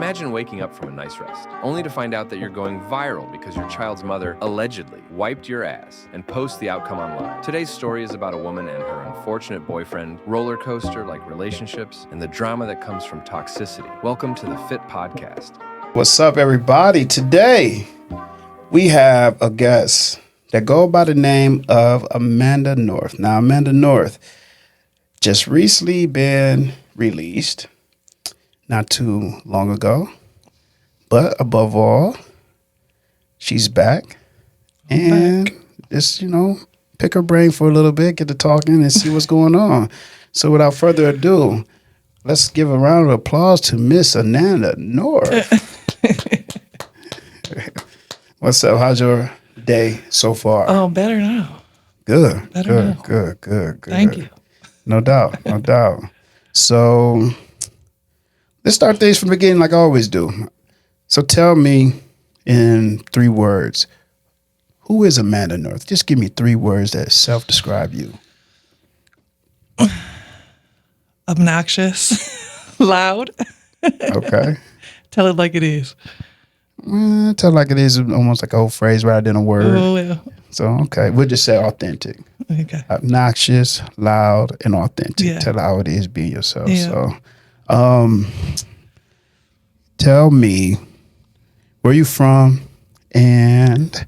Imagine waking up from a nice rest, only to find out that you're going viral because your child's mother allegedly wiped your ass and posts the outcome online. Today's story is about a woman and her unfortunate boyfriend, roller coaster like relationships, and the drama that comes from toxicity. Welcome to the Fit Podcast. What's up, everybody? Today, we have a guest that go by the name of Amanda North. Now, Amanda North just recently been released not too long ago, but above all, she's back. And just, pick her brain for a little bit, get to talking and see what's going on. So without further ado, let's give a round of applause to Miss Amanda North. What's up? How's your day so far? Oh, better now. Good. Better now. Good. Thank you. No doubt. So let's start things from the beginning like I always do. So tell me in 3 words, who is Amanda North? Just give me 3 words that self-describe you. Obnoxious, loud. Okay. Tell it like it is. Tell it like it is almost like a whole phrase rather than a word. Oh, yeah. So, okay. We'll just say authentic. Okay. Obnoxious, loud, and authentic. Yeah. Tell how it is being yourself. Yeah. So, tell me where you from and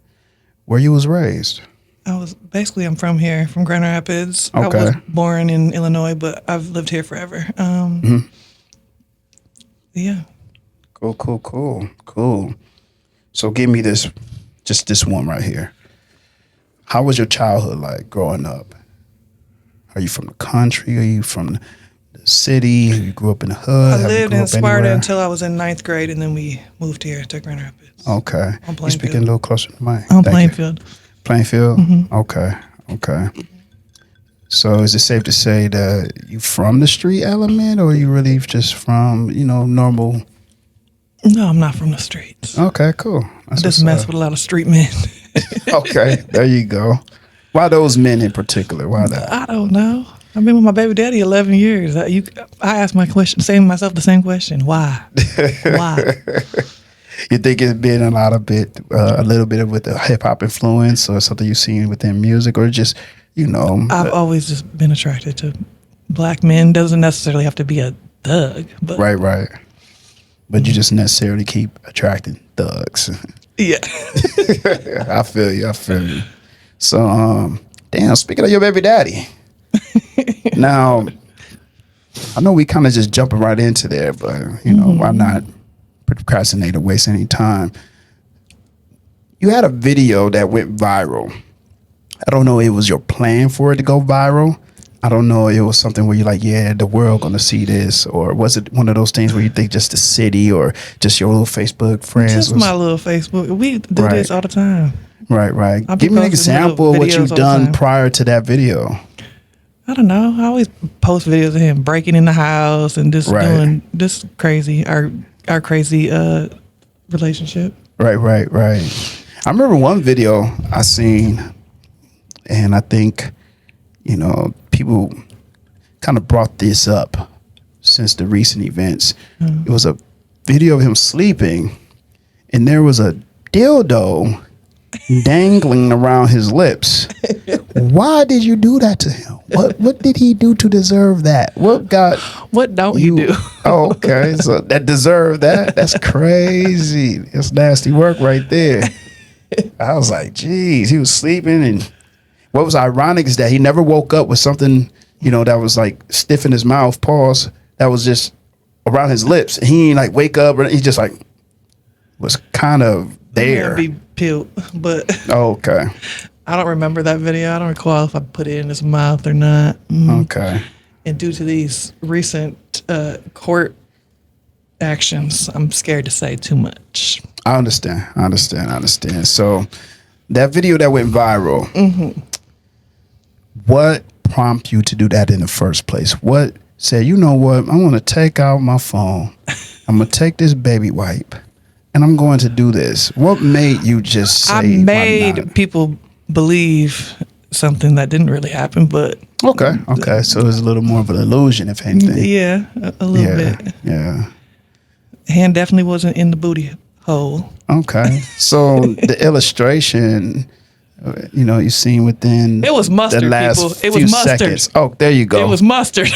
where you was raised. I'm from here, from Grand Rapids. Okay. I was born in Illinois, but I've lived here forever. Yeah. Cool. So give me this one right here. How was your childhood like growing up? Are you from the country? Are you from the city? You grew up in the hood? I lived in Sparta until I was in 9th grade, and then we moved here to Grand Rapids. Okay. You speaking a little closer to mine. On Plainfield. Plainfield? Mm-hmm. Okay. So is it safe to say that you from the street element, or are you really just from, normal? No, I'm not from the streets. Okay, cool. I just mess with a lot of street men. Okay, there you go. Why those men in particular? Why that? I don't know. I've been with my baby daddy 11 years. I ask myself the same question. Why? Why? You think it's been a little bit with the hip hop influence, or something you've seen within music, or just, I've always just been attracted to black men. Doesn't necessarily have to be a thug. But Right. But you just necessarily keep attracting thugs. Yeah. I feel you. So, speaking of your baby daddy, now, I know we kind of just jumping right into there, but, why not procrastinate or waste any time? You had a video that went viral. I don't know if it was your plan for it to go viral. I don't know if it was something where you're like, yeah, the world gonna see this, or was it one of those things where you think just the city or just your little Facebook friends? Just my little Facebook. We do this all the time. Right. Give me an example of what you've done prior to that video. I don't know. I always post videos of him breaking in the house and just doing this crazy, our crazy relationship. Right. I remember one video I seen, and I think, people kind of brought this up since the recent events. It was a video of him sleeping, and there was a dildo dangling around his lips. Why did you do that to him? What did he do to deserve that? What don't you do? Oh, okay. So that deserved that? That's crazy. That's nasty work right there. I was like, geez, he was sleeping, and what was ironic is that he never woke up with something, that was like stiff in his mouth, pause, that was just around his lips. He ain't like wake up, he just like was kind of there. Be peeled, but okay. I don't remember that video. I don't recall if I put it in his mouth or not. Okay. And due to these recent court actions, I'm scared to say too much. I understand. So that video that went viral, what prompted you to do that in the first place? What said, you know what, I want to take out my phone, I'm going to take this baby wipe, and I'm going to do this? What made you just say? I made people believe something that didn't really happen, but okay. So it was a little more of an illusion, if anything. Yeah, a little bit. Yeah. hand definitely wasn't in the booty hole. Okay. So the illustration, you seen within It was mustard, the last people. It few was mustard. seconds. Oh, there you go. It was mustard.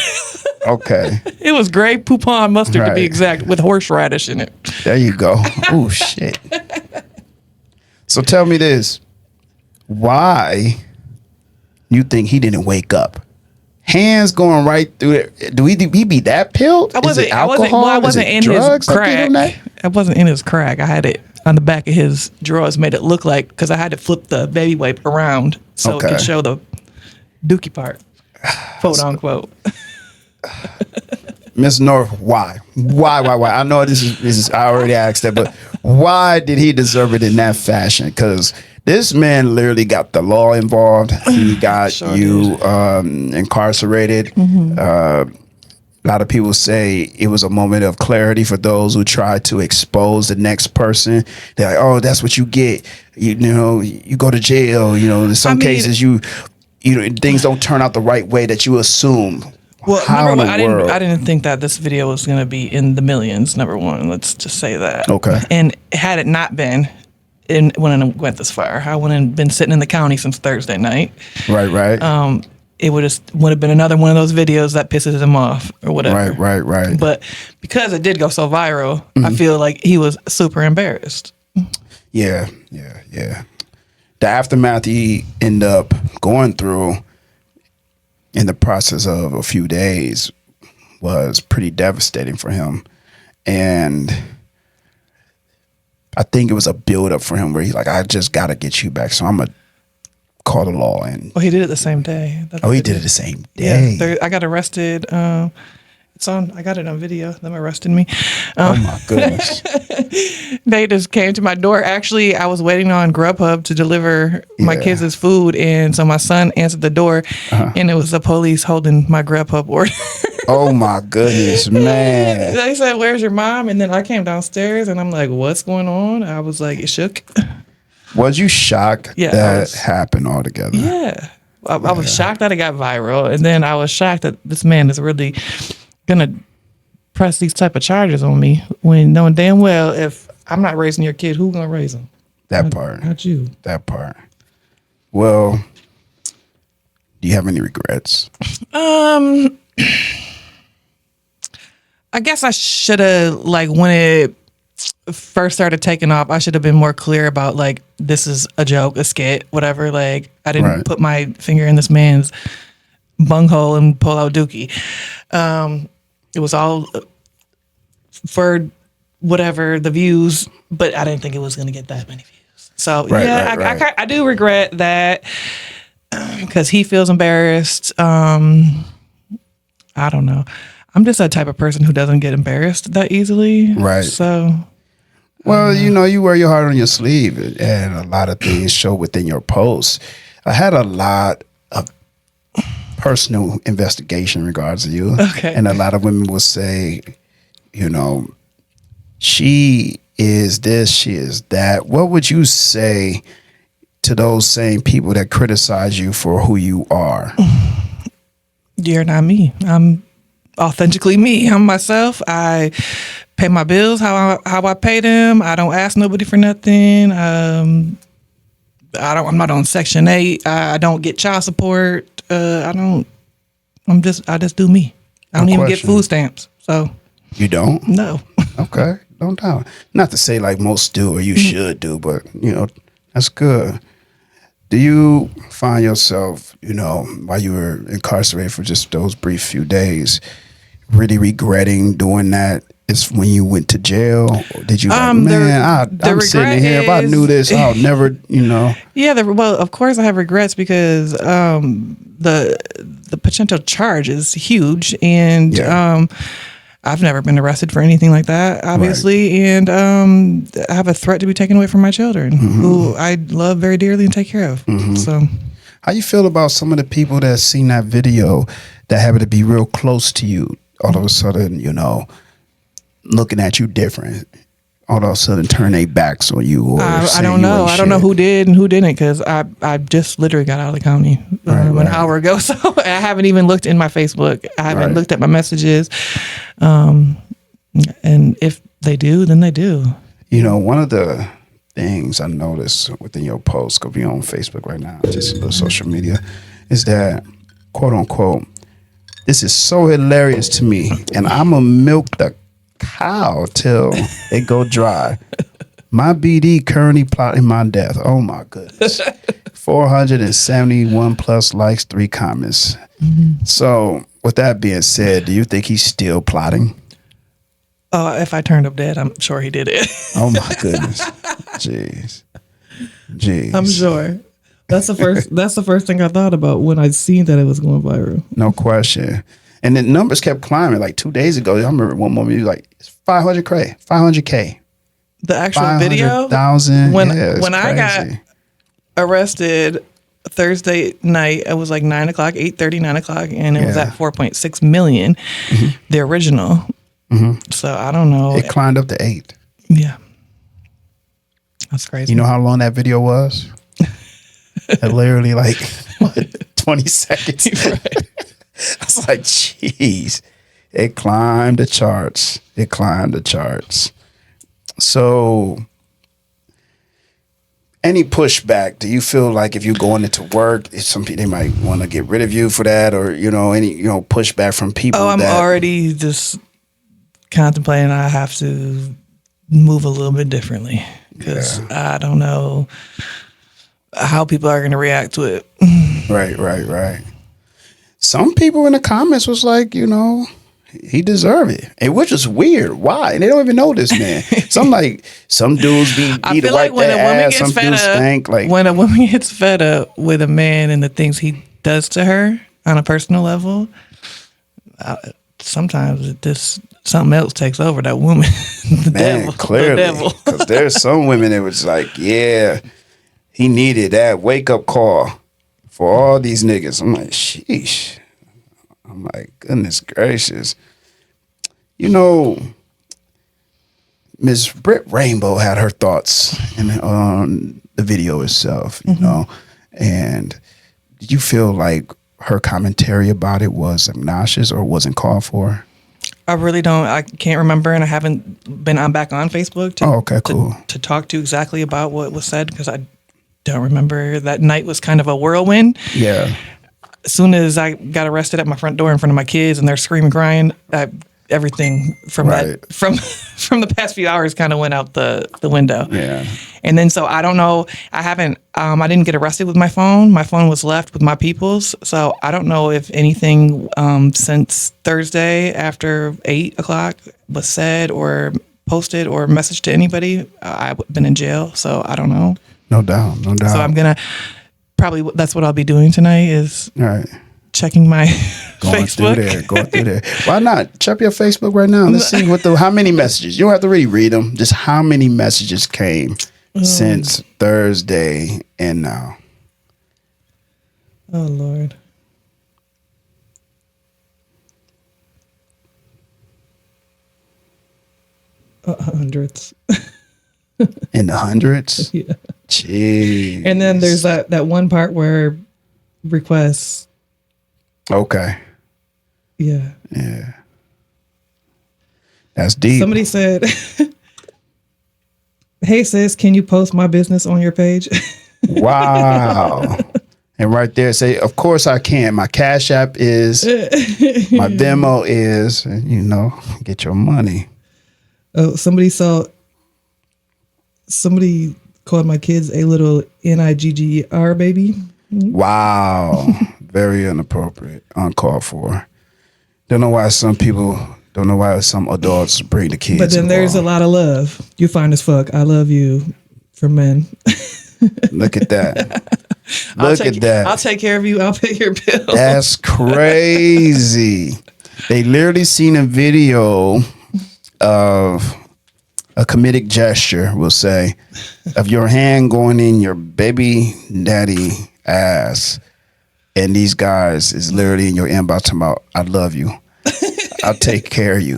Okay. It was Grey Poupon mustard to be Right. exact, with horseradish in it. There you go. Oh, shit. So tell me this. Why you think he didn't wake up? Hands going right through it. Do he be that pilled? I wasn't Is it in drugs his that get him crack. that? I wasn't in his crack. I had it on the back of his drawers, made it look like, because I had to flip the baby wipe around so it Okay. could show the dookie part, quote unquote. Miss North, why? Why? I know this is I already asked that, but why did he deserve it in that fashion? Because this man literally got the law involved. He got Sure you incarcerated. Mm-hmm. A lot of people say it was a moment of clarity for those who try to expose the next person. They're like, "Oh, that's what you get. You go to jail. In some cases, you things don't turn out the right way that you assume." Well, How number in one, the world? I didn't think that this video was going to be in the millions. Number one, let's just say that. Okay. And had it not been, when it went this far, I wouldn't have been sitting in the county since Thursday night. Right. It would have been another one of those videos that pisses him off or whatever. Right. But because it did go so viral, Mm-hmm. I feel like he was super embarrassed. Yeah. The aftermath he ended up going through in the process of a few days was pretty devastating for him. And I think it was a build-up for him where he's like, I just got to get you back. So I'm going to call the law. And Well, he did it the same day. he did it the same day. Yeah, I got arrested. It's on. I got it on video. Them arrested me. Oh, my goodness. They just came to my door. Actually, I was waiting on Grubhub to deliver my Yeah. kids' food, and so my son answered the door, and it was the police holding my Grubhub order. Oh, my goodness, man. They said, "Where's your mom?" And then I came downstairs, and I'm like, "What's going on?" I was like, it shook. Was you shocked Yeah, that happened altogether? Yeah. I was shocked that it got viral, and then I was shocked that this man is really gonna press these type of charges on me when knowing damn well if I'm not raising your kid, who's gonna raise him? That part. Not you. That part. Well, do you have any regrets? I guess I should have, like, when it first started taking off, I should have been more clear about, like, this is a joke, a skit, whatever. Like, I didn't Right. put my finger in this man's bunghole and pull out dookie. It was all for whatever the views, but I didn't think it was going to get that many views. So Right, yeah, right. I do regret that because he feels embarrassed. I don't know. I'm just that type of person who doesn't get embarrassed that easily. Right. So Well, you wear your heart on your sleeve, and a lot of things show within your posts. I had a lot of personal investigation in regards to you. Okay. And a lot of women will say, she is this, she is that. What would you say to those same people that criticize you for who you are? you're not me. I'm authentically me. I'm myself. I pay my bills how I pay them. I don't ask nobody for nothing. I'm not on Section 8. I don't get child support. I just do me. I don't even get question. food stamps. So You don't? no. Okay, don't doubt. Not to say like most do or you should do, but that's good. Do you find yourself, while you were incarcerated for just those brief few days, really regretting doing that? Is when you went to jail? Or did you I'm sitting in here. If I knew this, I'll never, Yeah, well, of course I have regrets because the potential charge is huge, and Yeah. I've never been arrested for anything like that, obviously, and I have a threat to be taken away from my children, who I love very dearly and take care of. So, How you feel about some of the people that seen that video that happen to be real close to you? All of a sudden, looking at you different. All of a sudden, turn their backs on you. Or I don't know. I don't know who did and who didn't because I just literally got out of the county an hour ago. So I haven't even looked in my Facebook. I haven't looked at my messages. And if they do, then they do. You know, one of the things I noticed within your post, go be on Facebook right now, just a little social media, is that, quote unquote, this is so hilarious to me, and I'm going to milk the cow till it go dry. My BD currently plotting my death. Oh, my goodness. 471 plus likes, 3 comments. So, with that being said, do you think he's still plotting? Oh, if I turned up dead, I'm sure he did it. Oh, my goodness. Jeez. I'm sure. That's the first thing I thought about when I seen that it was going viral. No question. And the numbers kept climbing. Like 2 days ago, I remember one moment you was like, it's 500K. The actual video? 500,000. When I I got arrested Thursday night, it was like 9 o'clock, 8:30, 9 o'clock, and it was at 4.6 million, the original. So I don't know. It climbed up to 8. Yeah. That's crazy. You know how long that video was? Literally like, what, 20 seconds? Right. I was like, jeez. It climbed the charts. So, any pushback? Do you feel like if you're going into work, if some people, they might want to get rid of you for that, or any pushback from people? Oh, I'm already just contemplating. I have to move a little bit differently because I don't know how people are going to react to it. Right. Some people in the comments was like, he deserved it, and which is weird. Why? And they don't even know this man. Some dudes be I feel like when a woman gets fed up, when a woman gets fed up with a man and the things he does to her on a personal level, sometimes something else takes over that woman. Devil, clearly, because there's some women that was like, yeah, he needed that wake up call for all these niggas. I'm like, sheesh. I'm like, goodness gracious. Miss Britt Rainbow had her thoughts on the video itself, and did you feel like her commentary about it was obnoxious or wasn't called for? I really don't. I can't remember, and I haven't been back on Facebook to talk to exactly about what was said because I don't remember. That night was kind of a whirlwind. Yeah. As soon as I got arrested at my front door in front of my kids and they're screaming, crying, everything from that from the past few hours kind of went out the window. Yeah. And then so I don't know. I didn't get arrested with my phone. My phone was left with my people's. So I don't know if anything since Thursday after 8 o'clock was said or posted or messaged to anybody. I've been in jail, so I don't know. No doubt. So I'm gonna. Probably that's what I'll be doing tonight is checking my Facebook. Going through there. Why not? Check your Facebook right now. Let's see how many messages. You don't have to really read them. Just how many messages came since Thursday and now. Oh, Lord. Hundreds. In the hundreds? Yeah. Jeez. And then there's that one part where requests. Okay. Yeah. That's deep. Somebody said, hey, sis, can you post my business on your page? Wow. And right there say, of course I can. My Cash App is, my Venmo is, and get your money. Oh, somebody called my kids a little NIGGR baby. Wow. Very inappropriate, uncalled for. Don't know why some adults bring the kids. But then there's a lot of love. You fine as fuck. I love you from men. Look at that. Look at that. I'll take care of you. I'll pay your bills. That's crazy. They literally seen a video of a comedic gesture, we'll say, of your hand going in your baby daddy ass, and these guys is literally in your inbox talking about, I love you. I'll take care of you.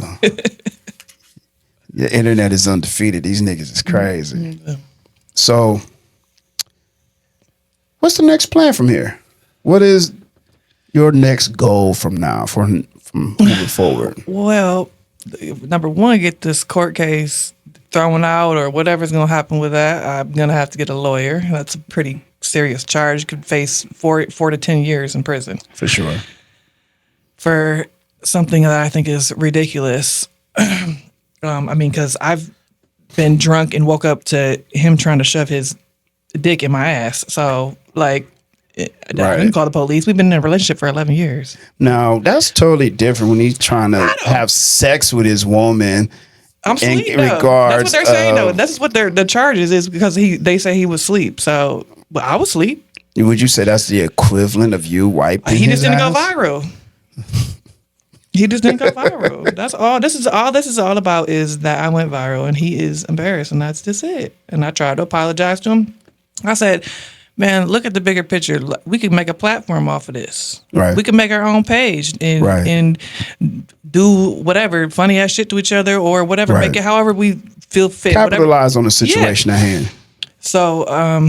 The internet is undefeated. These niggas is crazy. So, what's the next plan from here? What is your next goal from now, from moving forward? Well, number one, get this court case thrown out or whatever's going to happen with that. I'm going to have to get a lawyer. That's a pretty serious charge. Could face 4 to 10 years in prison For sure. for something that I think is ridiculous. I mean, because I've been drunk and woke up to him trying to shove his dick in my ass. So, like, I didn't call the police. We've been in a relationship for 11 years. Now, that's totally different when he's trying to have sex with his woman. I'm asleep. In regards, that's what they're saying. Though that's what the charges is because they say he was asleep. So, but I was asleep. Would you say that's the equivalent of you wiping? He just didn't ass? go viral. He just didn't go viral. That's all. This is all about is that I went viral and he is embarrassed and that's just it. And I tried to apologize to him. I said, man, look at the bigger picture. We could make a platform off of this. Right. We could make our own page and do whatever funny ass shit to each other or whatever. Right. Make it however we feel fit. Capitalize on the situation at hand. So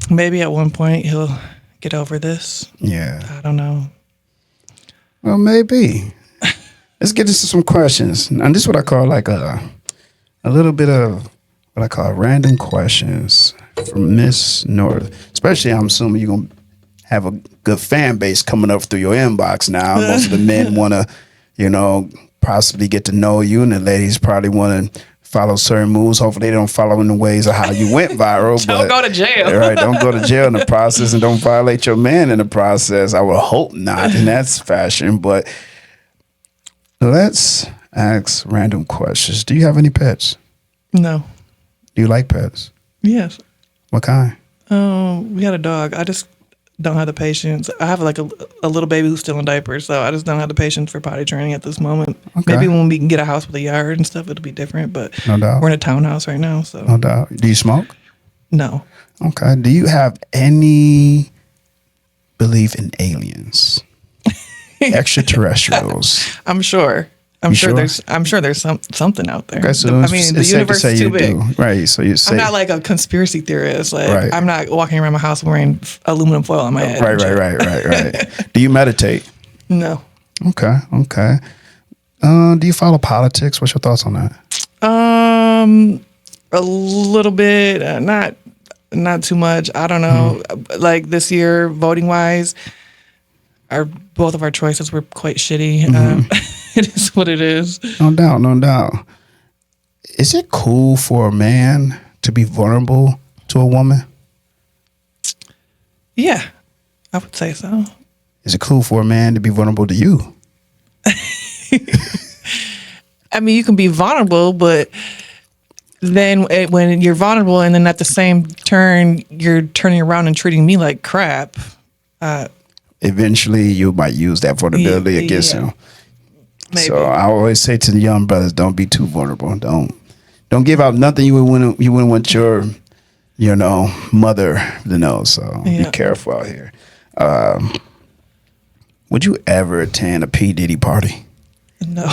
maybe at one point he'll get over this. Yeah. I don't know. Well, maybe. Let's get into some questions. And this is what I call like a little bit of what I call random questions from Miss North. Especially, I'm assuming you're going to have a good fan base coming up through your inbox now. Most of the men want to, possibly get to know you, and the ladies probably want to follow certain moves. Hopefully, they don't follow in the ways of how you went viral. Don't go to jail. Right, don't go to jail in the process, and don't violate your man in the process. I would hope not in that fashion, but let's ask random questions. Do you have any pets? No. Do you like pets? Yes. What kind? We had a dog. I just don't have the patience. I have like a little baby who's still in diapers, so I just don't have the patience for potty training at this moment. Okay. Maybe when we can get a house with a yard and stuff, it'll be different. But No doubt. we're in a townhouse right now, so No doubt. Do you smoke? no. Okay. Do you have any belief in aliens? Extraterrestrials? I'm sure. I'm You sure, sure? there's something out there. Okay, so I mean, the it's safe to universe say is too you big. do. Right. So you say I'm not like a conspiracy theorist. Like Right. I'm not walking around my house wearing aluminum foil on my head. Right. Do you meditate? No. Okay. Do you follow politics? What's your thoughts on that? A little bit, not too much. I don't know. Like this year, voting wise, both of our choices were quite shitty. It is what it is. No doubt. Is it cool for a man to be vulnerable to a woman? Yeah, I would say so. Is it cool for a man to be vulnerable to you? I mean, you can be vulnerable, but then when you're vulnerable and then at the same turn, you're turning around and treating me like crap. Eventually, you might use that vulnerability against him. Maybe. So I always say to the young brothers, don't be too vulnerable. Don't give out nothing you wouldn't want your, mother to know. So be careful out here. Would you ever attend a P. Diddy party? No.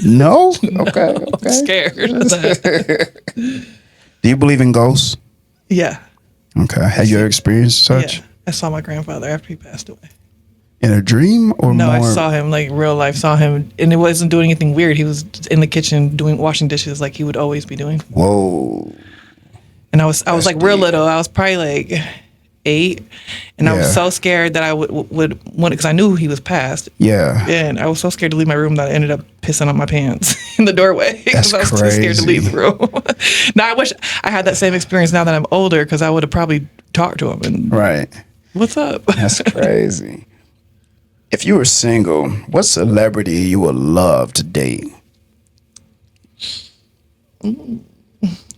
No? Okay. I'm scared of that. Do you believe in ghosts? Yeah. Okay. Have you ever experienced such? Yeah. I saw my grandfather after he passed away. In a dream or No, more? I saw him like real life. Saw him, and it wasn't doing anything weird. He was in the kitchen washing dishes like he would always be doing. Whoa. And I was like real little. I was probably like 8, and I was so scared that I would want because I knew he was passed. Yeah. And I was so scared to leave my room that I ended up pissing on my pants in the doorway because That's I was too scared to crazy. leave the room. Now I wish I had that same experience now that I'm older because I would have probably talked to him and Right. what's up? That's crazy. If you were single, what celebrity you would love to date?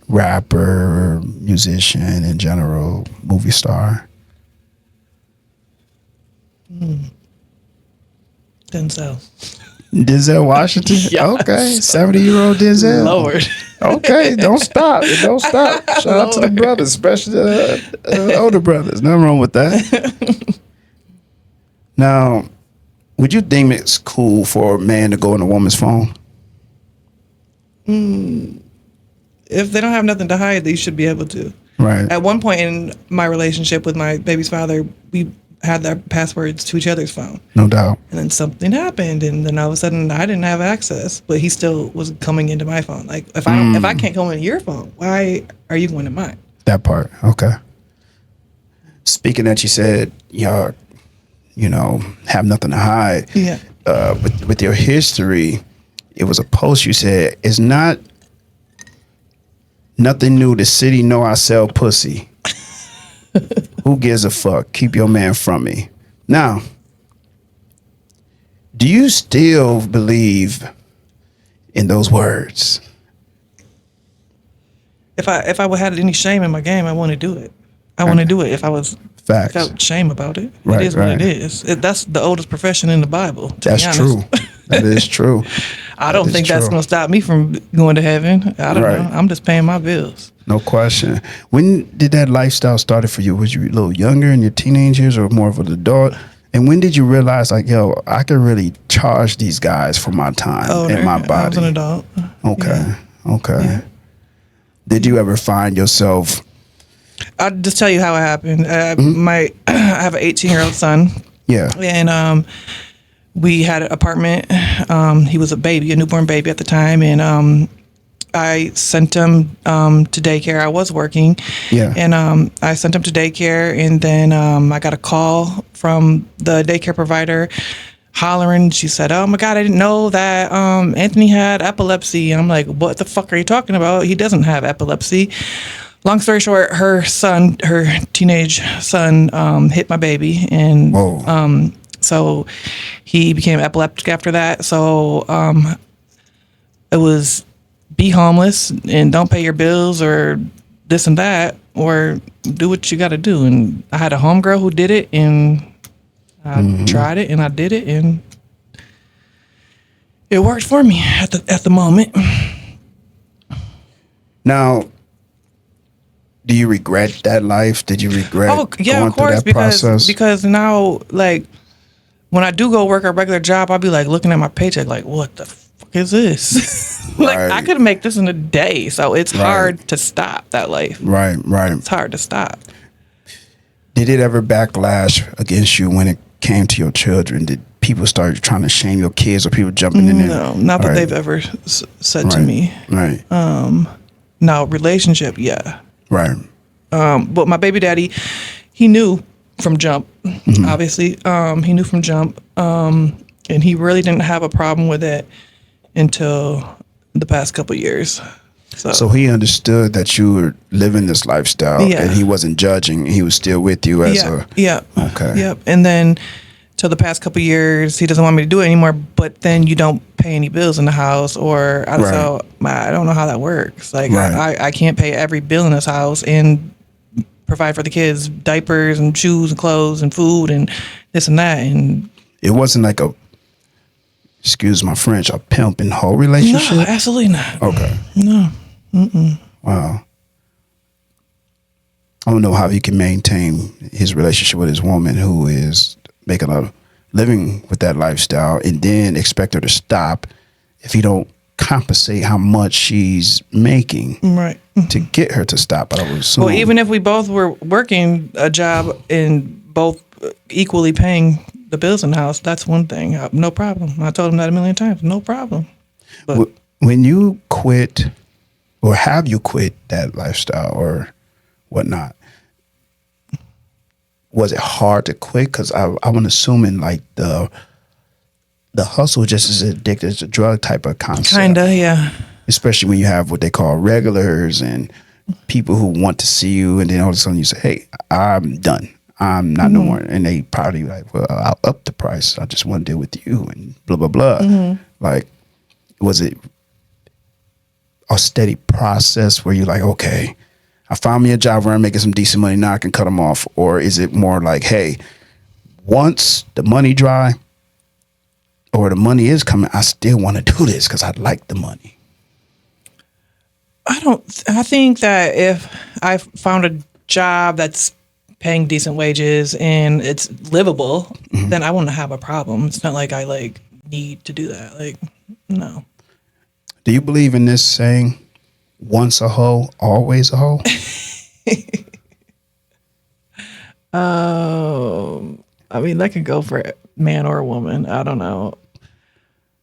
Rapper, musician in general, movie star. Denzel. Denzel Washington? Yes. Okay. 70-year-old Denzel. Lord. Okay, don't stop. Shout out to the brothers, especially the older brothers. Nothing wrong with that. Now, would you think it's cool for a man to go on a woman's phone? If they don't have nothing to hide, they should be able to. Right. At one point in my relationship with my baby's father, had their passwords to each other's phone. No doubt. And then something happened, and then all of a sudden I didn't have access, but he still was coming into my phone. Like if I can't go into your phone, why are you going to mine? That part. Okay. Speaking that, you said y'all, have nothing to hide. Yeah. With your history, it was a post you said, it's not nothing new. The city know I sell pussy. Who gives a fuck? Keep your man from me. Now, do you still believe in those words? If I would had any shame in my game, I want to do it. I want to do it if I was Facts. felt shame about it. Right, it is what right. it is. That's the oldest profession in the Bible. To That's be honest. true. That is true. I don't think that's true. going to stop me from going to heaven. I don't Right. know. I'm just paying my bills. No question. When did that lifestyle started for you? Was you a little younger in your teenage years or more of an adult? And when did you realize, like, yo, I could really charge these guys for my time and my body? I was an adult. Okay. Yeah. Okay. Yeah. Did you ever find yourself? I'll just tell you how it happened. I have an 18-year-old son. Yeah. And we had an apartment. He was a newborn baby at the time. And I sent him to daycare. I was working. Yeah. And I sent him to daycare. And then I got a call from the daycare provider hollering. She said, "Oh my God, I didn't know that Anthony had epilepsy." And I'm like, "What the fuck are you talking about? He doesn't have epilepsy." Long story short, her teenage son, hit my baby, and so he became epileptic after that. So it was be homeless and don't pay your bills or this and that, or do what you got to do. And I had a homegirl who did it, and I tried it, and I did it, and it worked for me at the moment. Now, do you regret that life? Did you regret going through that process? Because now, like, when I do go work a regular job, I'll be like looking at my paycheck, like, what the fuck is this? Like, Right. I could make this in a day, so it's hard to stop that life. Right. It's hard to stop. Did it ever backlash against you when it came to your children? Did people start trying to shame your kids or people jumping in there? No, not that they've ever said to me. Right. No, relationship, yeah. Right. But my baby daddy, he knew from jump, obviously. He knew from jump. And he really didn't have a problem with it until the past couple of years. So he understood that you were living this lifestyle and he wasn't judging. He was still with you as Okay. Yep. And then till the past couple of years, he doesn't want me to do it anymore, but then you don't pay any bills in the house, or so I don't know how that works. Like I can't pay every bill in this house and provide for the kids diapers and shoes and clothes and food and this and that. And it wasn't like excuse my French, a pimp and hoe relationship? No, absolutely not. Okay. No. Wow. I don't know how he can maintain his relationship with his woman who is making a living with that lifestyle and then expect her to stop if he don't compensate how much she's making to get her to stop. But I would assume. Well, even if we both were working a job and both equally paying the bills in the house, that's one thing. No problem. I told him that a million times. No problem. But when you quit, or have you quit that lifestyle or whatnot, was it hard to quit? Because I'm assuming like the hustle just is addicted. It's a drug type of concept. Kinda, yeah. Especially when you have what they call regulars and people who want to see you, and then all of a sudden you say, "Hey, I'm done. I'm not no more." And they probably like, "Well, I'll up the price. I just want to deal with you," and blah blah blah. Like, was it a steady process where you're like, okay, I found me a job where I'm making some decent money, now I can cut them off? Or is it more like, hey, once the money dry or the money is coming, I still want to do this because I like the money? I think that if I found a job that's paying decent wages and it's livable, then I wouldn't have a problem. It's not like I need to do that. Like, no. Do you believe in this saying, once a hoe, always a hoe? I mean, that could go for man or woman. I don't know.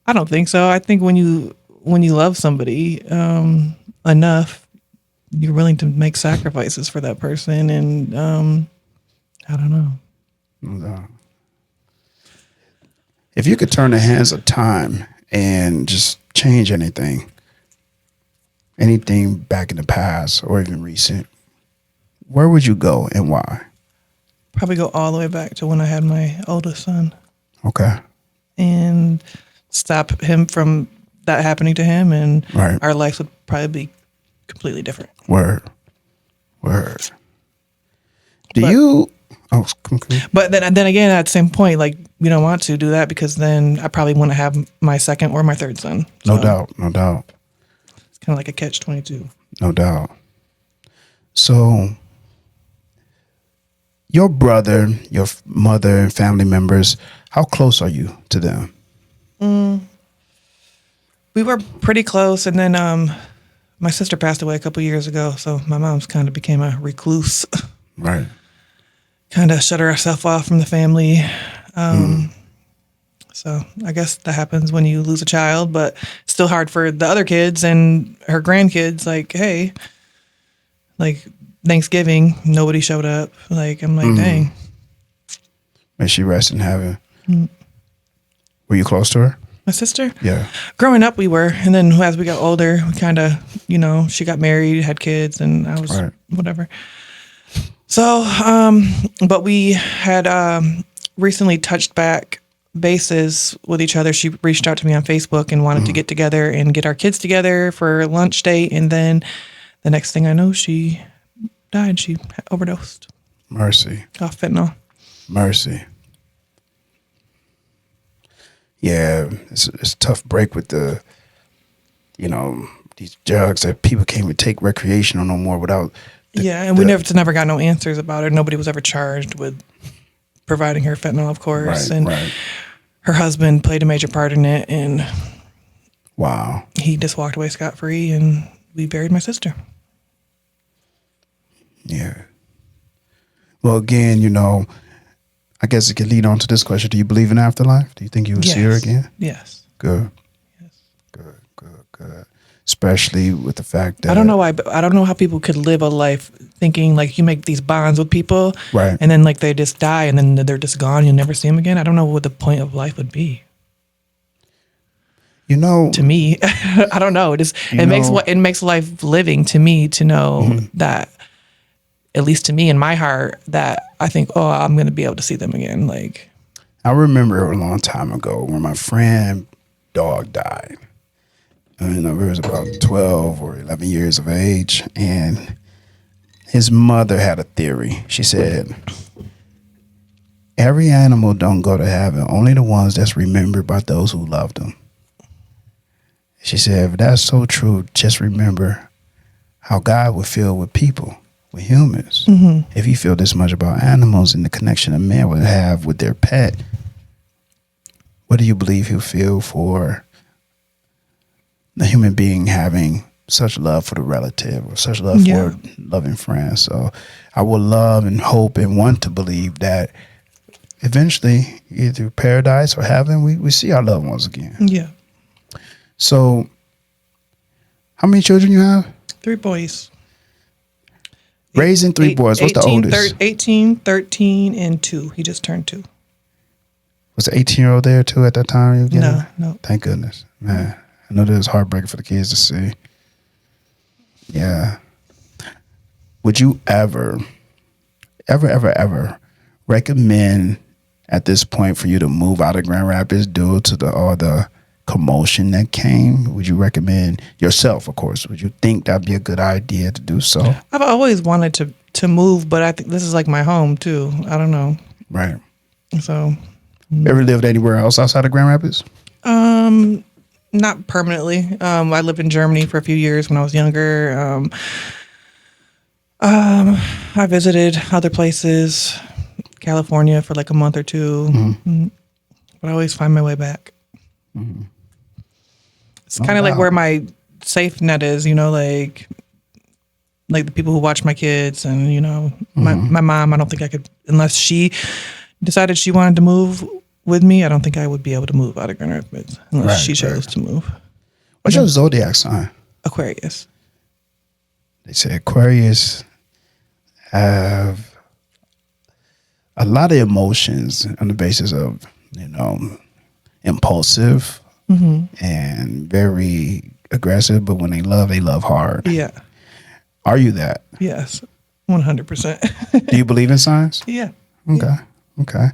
I don't think so. I think when you love somebody enough, you're willing to make sacrifices for that person, and I don't know. No. If you could turn the hands of time and just change anything back in the past or even recent, where would you go and why? Probably go all the way back to when I had my oldest son. Okay. And stop him from that happening to him, and Right. our life would probably be completely different. Word. Do you? Oh, come. But then again, at the same point, like, we don't want to do that because then I probably want to have my second or my third son. No So doubt. it's kind of like a catch-22. No doubt. So, your brother, your mother, and family members, how close are you to them? We were pretty close, and then my sister passed away a couple years ago, so my mom's kind of became a recluse. Right. Kind of shut herself off from the family. So I guess that happens when you lose a child, but it's still hard for the other kids and her grandkids. Like, hey, like Thanksgiving, nobody showed up. Like, I'm like, dang. May she rest in heaven. Were you close to her? My sister? Yeah. Growing up, we were. And then as we got older, we kind of, she got married, had kids, and I was whatever. So, but we had recently touched back bases with each other. She reached out to me on Facebook and wanted to get together and get our kids together for lunch date. And then the next thing I know, she died. She overdosed. Mercy. Off fentanyl. Mercy. Yeah, it's a tough break with these drugs that people can't even take recreational no more without. And we never got no answers about her. Nobody was ever charged with providing her fentanyl, of course. Right. Her husband played a major part in it, and wow, he just walked away scot-free, and we buried my sister. Yeah. Well, again, I guess it could lead on to this question. Do you believe in afterlife? Do you think you will see her again? Yes. Good. Yes. Good. Especially with the fact that I don't know why, but I don't know how people could live a life thinking like you make these bonds with people, right? And then like they just die and then they're just gone. You'll never see them again. I don't know what the point of life would be. To me, I don't know. It makes life living to me to know that, at least to me in my heart, that I think, oh, I'm going to be able to see them again. Like, I remember a long time ago when my friend dog died. He was about 12 or 11 years of age, and his mother had a theory. She said, every animal don't go to heaven, only the ones that's remembered by those who loved them. She said, if that's so true, just remember how God would feel with people, with humans. If he feel this much about animals and the connection a man would have with their pet, what do you believe he'll feel for the human being having such love for the relative or such love for a loving friend? So I would love and hope and want to believe that eventually, either paradise or heaven, we see our loved ones again. Yeah. So how many children you have? 3 boys. Raising 3 boys. What's the oldest? 18, 13, and 2. He just turned 2. Was the 18-year-old there too at that time? No. Thank goodness, man. I know that was heartbreaking for the kids to see. Yeah. Would you ever recommend at this point for you to move out of Grand Rapids due to all the commotion that came? Would you recommend yourself, of course? Would you think that'd be a good idea to do so? I've always wanted to move, but I think this is like my home too. I don't know. Right. So. Ever lived anywhere else outside of Grand Rapids? Not permanently. I lived in Germany for a few years when I was younger. I visited other places, California for like a month or two, but I always find my way back. It's kind of like where my safe net is, like the people who watch my kids and, my mom. I don't think I could, unless she decided she wanted to move with me, I don't think I would be able to move out of Grand Rapids unless Right, she chose right. to move. What's your zodiac sign? Aquarius. They say Aquarius have a lot of emotions on the basis of, impulsive and very aggressive, but when they love hard. Yeah. Are you that? Yes. 100%. Do you believe in signs? Yeah. Okay. Okay.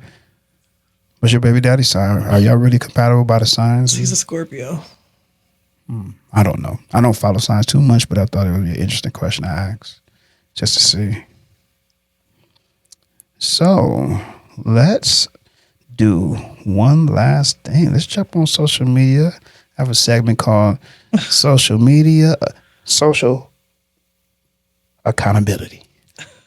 What's your baby daddy sign? Are y'all really compatible by the signs? He's a Scorpio. I don't know. I don't follow signs too much, but I thought it would be an interesting question to ask just to see. So let's do one last thing. Let's jump on social media. I have a segment called social accountability.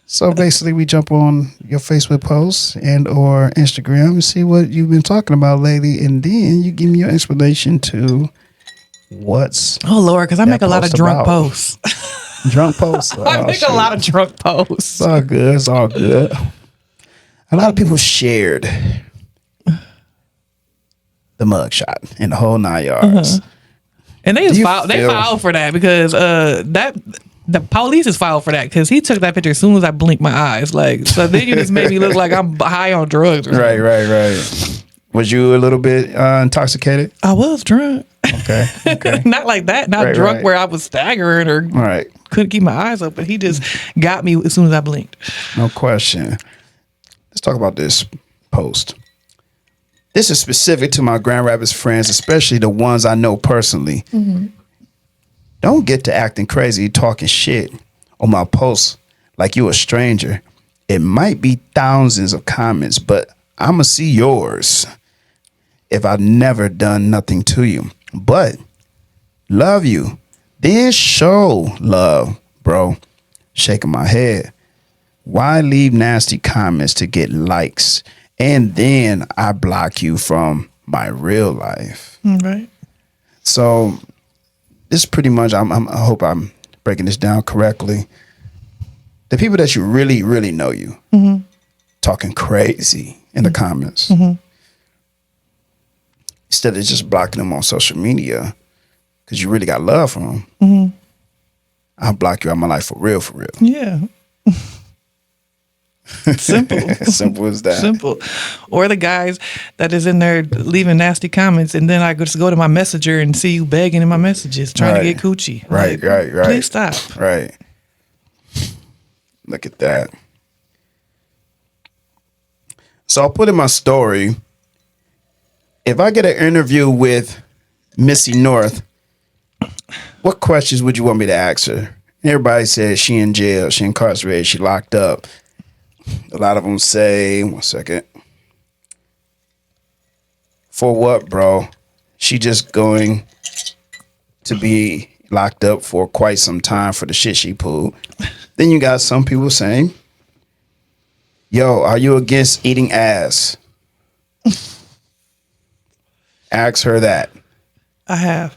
So basically we jump on your Facebook posts and or Instagram and see what you've been talking about lately. And then you give me your explanation to what's Oh, Lord, because I that make a lot of post drunk about? posts. drunk posts. I make a lot of drunk posts. It's all good. It's all good. A lot of people shared the mugshot and the whole 9 yards. And they you filed feel- for that because the police is filed for that because he took that picture as soon as I blinked my eyes. Like, so then you just made me look like I'm high on drugs. Or something. Right. Was you a little bit intoxicated? I was drunk. Okay. Not like that. Not Right, drunk right. where I was staggering or All right. couldn't keep my eyes open. He just got me as soon as I blinked. No question. Let's talk about this post. This is specific to my Grand Rapids friends, especially the ones I know personally. Don't get to acting crazy, talking shit on my post like you a stranger. It might be thousands of comments, but I'ma see yours if I've never done nothing to you. But love you. Then show love, bro. Shaking my head. Why leave nasty comments to get likes? And then I block you from my real life. Right. So this pretty much, I hope I'm breaking this down correctly. The people that you really, really know you, talking crazy in the comments. Instead of just blocking them on social media, because you really got love for them, I'll block you out of my life for real, for real. Yeah. Simple. Simple as that. Simple. Or the guys that is in there leaving nasty comments, and then I just go to my messenger and see you begging in my messages, trying to Right. get coochie. Right. Please stop. Right. Look at that. So I'll put in my story, if I get an interview with Missy North, what questions would you want me to ask her? Everybody says she in jail, she incarcerated, she locked up. A lot of them say, one second. For what, bro? She just going to be locked up for quite some time for the shit she pulled. Then you got some people saying, yo, are you against eating ass? Ask her that. I have.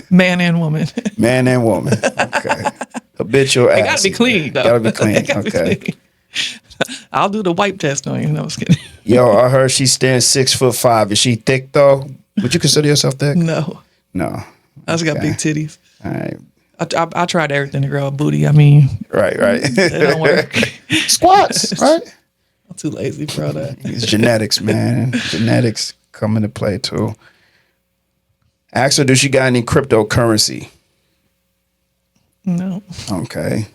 Man and woman. Man and woman. Okay. Habitual ass. It gotta be clean, though. Gotta be clean. It gotta be Okay. clean. I'll do the wipe test on you. No, I was kidding. Yo, I heard she stands 6'5". Is she thick though? Would you consider yourself thick? No. No. I just got Okay. big titties. All right. I tried everything to grow a booty. I mean, Right. it don't work. Squats, right? I'm too lazy for all that. It's genetics, man. Genetics come into play too. Ask her, does she got any cryptocurrency? No. Okay.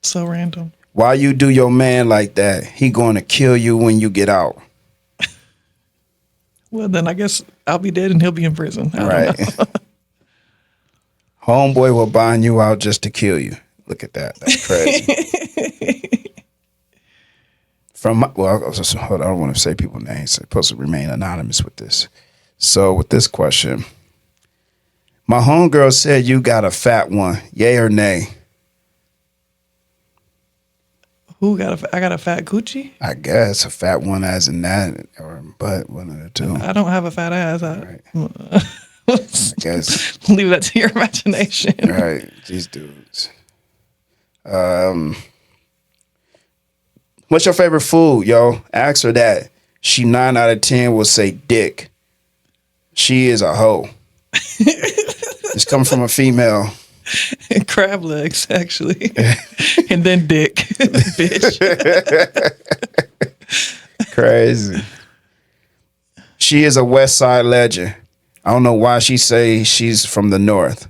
So random. Why you do your man like that? He going to kill you when you get out. Well, then I guess I'll be dead and he'll be in prison. I don't Right. know. Homeboy will bind you out just to kill you. Look at that. That's crazy. Hold on, I don't want to say people's names. I'm supposed to remain anonymous with this. So with this question, my homegirl said you got a fat one. Yay or nay? I got a fat coochie? I guess a fat one as in that or butt, one of the two. I don't have a fat ass. Right. I guess. Leave that to your imagination. Right. These dudes. Who What's your favorite food, yo? Ask her that. She 9 out of 10 will say dick. She is a hoe. It's coming from a female. Crab legs, actually. And then dick. Bitch. Crazy. She is a West Side legend. I don't know why she say she's from the North.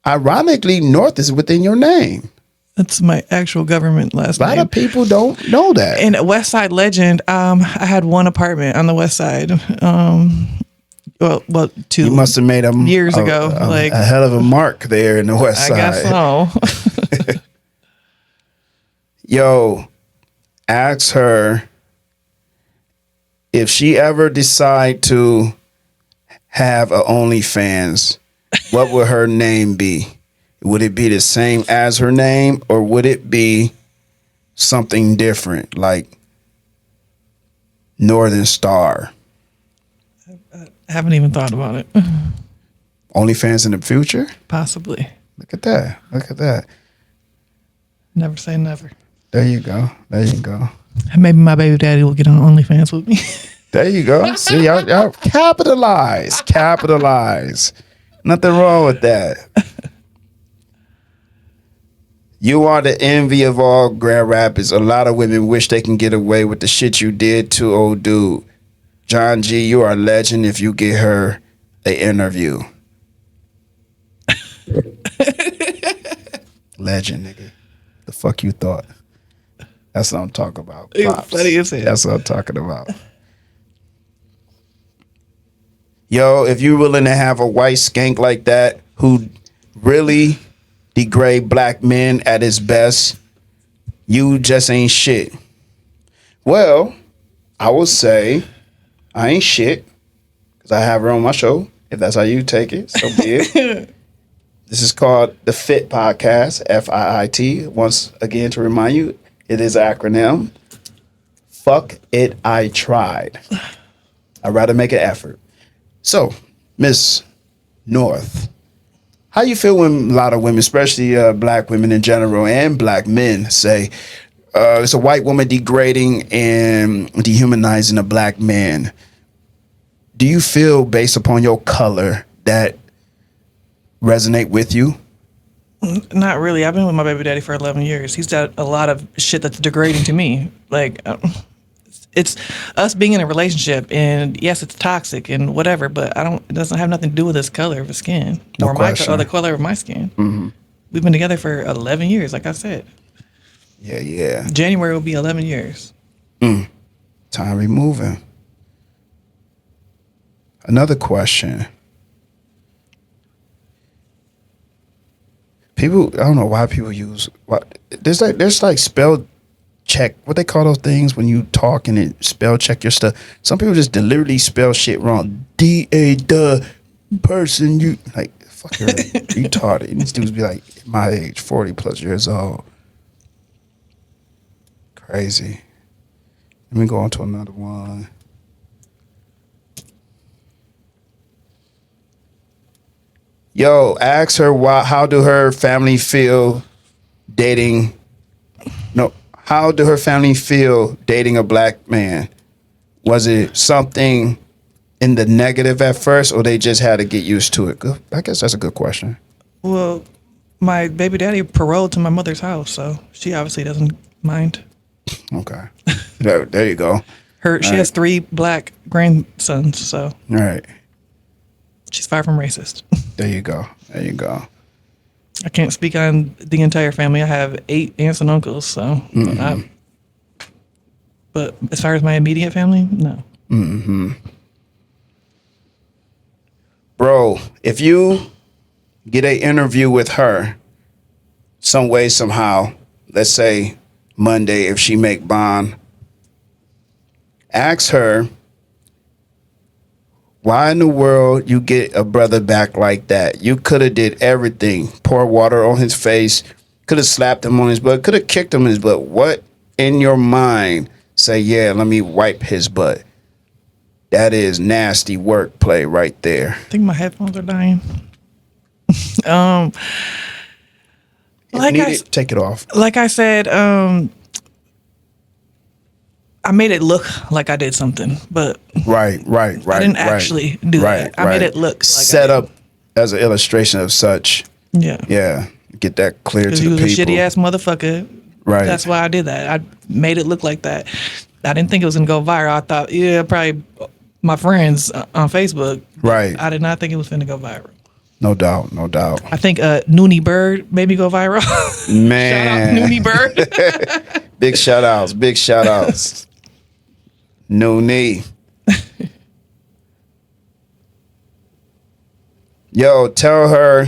Ironically, North is within your name. That's my actual government last A lot name. of people don't know that. And West Side legend, I had one apartment on the West Side. Well, 2 You must have made years ago. A hell of a mark there in the West Side. I guess so. Yo, ask her if she ever decide to have a OnlyFans, what would her name be? Would it be the same as her name, or would it be something different, like Northern Star? I haven't even thought about it. OnlyFans in the future? Possibly. Look at that. Look at that. Never say never. There you go. There you go. Maybe my baby daddy will get on OnlyFans with me. There you go. See, y'all capitalize. Capitalize. Nothing wrong with that. You are the envy of all Grand Rapids. A lot of women wish they can get away with the shit you did to old dude. John G, you are a legend if you get her an interview. Legend, nigga. The fuck you thought? That's what I'm talking about. Pops. Funny as hell. That's what I'm talking about. Yo, if you're willing to have a white skank like that who really degrade black men at his best, you just ain't shit. Well, I will say I ain't shit because I have her on my show. If that's how you take it, so be it. This is called the FIT Podcast, FIIT. Once again, to remind you, it is an acronym. Fuck it, I tried. I'd rather make an effort. So, Miss North, how you feel when a lot of women, especially black women in general and black men, say it's a white woman degrading and dehumanizing a black man? Do you feel, based upon your color, that resonate with you? Not really. I've been with my baby daddy for 11 years. He's done a lot of shit that's degrading to me. Like, it's us being in a relationship, and yes, it's toxic and whatever, but it doesn't have nothing to do with his color of his skin No or question. the color of my skin. Mm-hmm. We've been together for 11 years, like I said. Yeah. January will be 11 years. Time removing. Another question. People, I don't know why people use there's like spell check. What they call those things when you talk and it spell check your stuff. Some people just deliberately spell shit wrong. DA the person you like. Fuck you're retarded. And these dudes be like my age, 40 plus years old. Crazy. Let me go on to another one. Yo, ask her how do her family feel dating? No, how do her family feel dating a black man? Was it something in the negative at first, or they just had to get used to it? I guess that's a good question. Well, my baby daddy paroled to my mother's house, so she obviously doesn't mind. Okay, there you go. She has 3 black grandsons, so All right, she's far from racist. there you go. There you go. I can't speak on the entire family. I have 8 aunts and uncles, so. But as far as my immediate family, no. Bro, if you get an interview with her, some way, somehow, let's say Monday, if she make bond, ask her, why in the world you get a brother back like that? You could have did everything. Pour water on his face, could have slapped him on his butt, could have kicked him in his butt. What in your mind say, yeah, let me wipe his butt? That is nasty wordplay right there. I think my headphones are dying. Take it off. Like I said, I made it look like I did something, but Right. I didn't actually do that. I made it look like set I did. up as an illustration of such. Yeah. Yeah. Get that clear to Because the he was people. a shitty ass motherfucker. Right. That's why I did that. I made it look like that. I didn't think it was gonna go viral. I thought, yeah, probably my friends on Facebook. Right. I did not think it was gonna go viral. No doubt. I think Noonie Bird made me go viral. Man. Shout out Noonie Bird. Big shout outs. No knee. Yo, tell her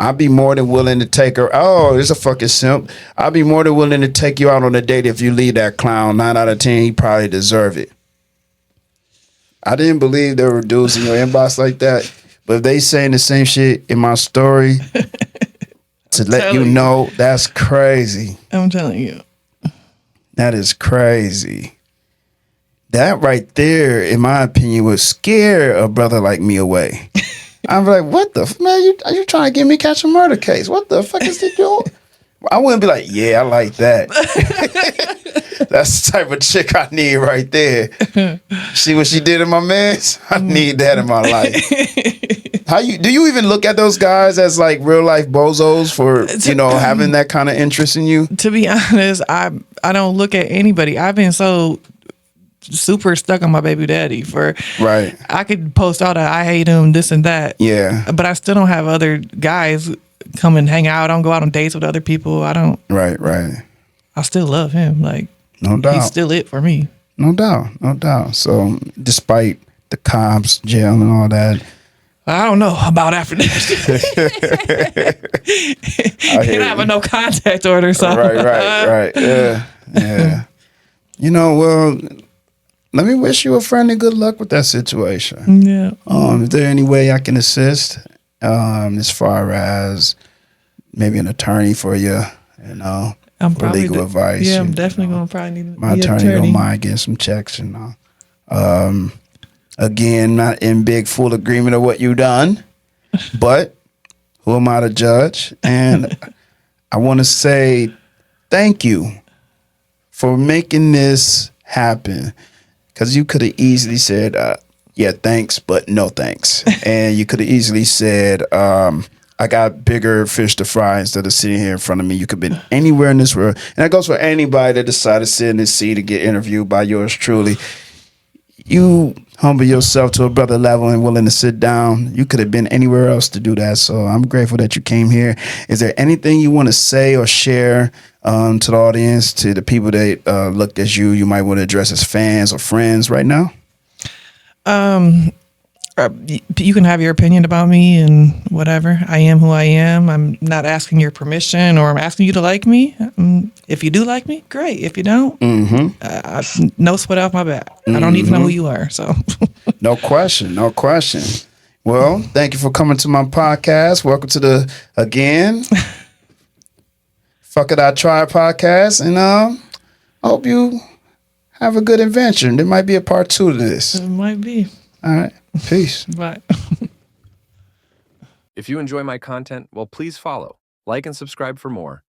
I'd be more than willing to take her. Oh, it's a fucking simp. I'd be more than willing to take you out on a date if you leave that clown. 9 out of 10, he probably deserve it. I didn't believe there were dudes in your inbox like that. But if they saying the same shit in my story to let you know, that's crazy. I'm telling you. That is crazy. That right there, in my opinion, would scare a brother like me away. I'm like, what the man? Are you trying to get me catch a murder case? What the fuck is he doing? I wouldn't be like, yeah, I like that. That's the type of chick I need right there. See what she did in my man's? I need that in my life. Do you even look at those guys as like real life bozos for, having that kind of interest in you? To be honest, I don't look at anybody. I've been so super stuck on my baby daddy right. I could post all that I hate him, this and that. Yeah. But I still don't have other guys come and hang out. I don't go out on dates with other people. I don't. Right. I still love him. Like, no doubt. He's still it for me. No doubt. So despite the cops, jail and all that, I don't know about after that. I have a no contact order, so right. Yeah. Well, let me wish you a friendly good luck with that situation. Yeah. Is there any way I can assist? As far as maybe an attorney for you, I'm for legal advice. Yeah, I'm definitely gonna probably need my attorney. Don't mind getting some checks, Again, not in big full agreement of what you done, but who am I to judge? And I want to say thank you for making this happen, because you could have easily said, yeah, thanks, but no thanks. And you could have easily said, I got bigger fish to fry instead of sitting here in front of me. You could have been anywhere in this world. And that goes for anybody that decided to sit in this seat to get interviewed by yours truly. You humble yourself to a brother level and willing to sit down. You could have been anywhere else to do that. So I'm grateful that you came here. Is there anything you want to say or share to the audience, to the people that look at you might want to address as fans or friends right now? You can have your opinion about me and whatever. I am who I am. I'm not asking your permission, or I'm asking you to like me. If you do like me, great. If you don't, no sweat off my back. I don't even know who you are. So, No question. Well, thank you for coming to my podcast. Welcome to the Fuck It I Try podcast, and I hope you have a good adventure. There might be a part 2 to this. it might be. All right. Peace. Bye. If you enjoy my content, well, please follow, like, and subscribe for more.